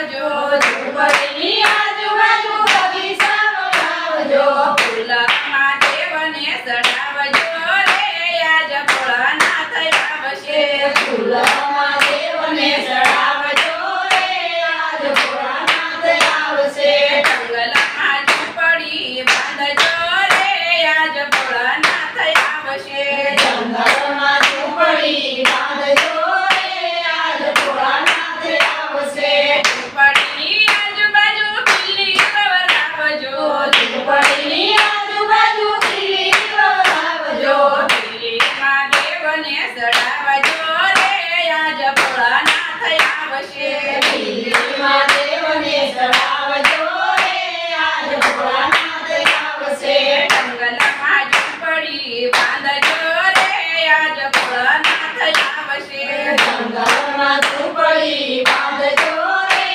ચડાવજો ઝૂંપડીની આજુબાજુ બગીચા બનાવજો ફૂલમાં દેવને ચડાવજો રે આજ ભોળાનાથ આવશે ફૂલમાં દેવને ચડાવજો રે આજ ભોળાનાથ આવશે જંગલમાં ઝૂંપડી બાંધજો રે આજ ભોળાનાથ આવશે જંગલમાં ઝૂંપડી બાંધજો રે આજ ભોળાનાથ આવશે ઝૂંપડીની આજુબાજુ ખીલી વવરાવજો ઝૂંપડીની આજુબાજુ ખીલી વવરાવજો ખીલીમાં દેવને ચડાવજો રે આજ ભોળાનાથ આવશે ખીલીમાં દેવને ચડાવજો રે આજ ભોળાનાથ આવશે જંગલમાં ઝૂંપડી બાંધજો રે આજ ભોળાનાથ આવશે જંગલમાં ઝૂંપડી બાંધજો રે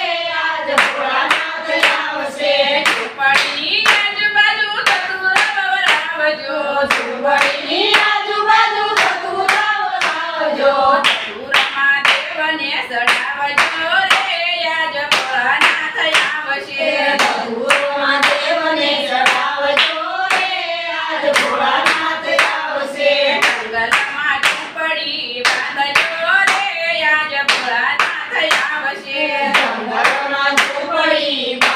આજ ભોળાનાથ આવશે ઝૂંપડીની આજુબાજુ ધતુર વવરાવજો ઝૂંપડીની આજુબાજુ ધતુર વવરાવજો ધતુરમાં દેવને ચડાવજો રે આજ ભોળાનાથ આવશે ધતુરમાં દેવને ચડાવજો રે આજ ભોળાનાથ આવશે જંગલમાં ઝૂંપડી બાંધજો રે આજ ભોળાનાથ આવશે જંગલમાં ઝૂંપડી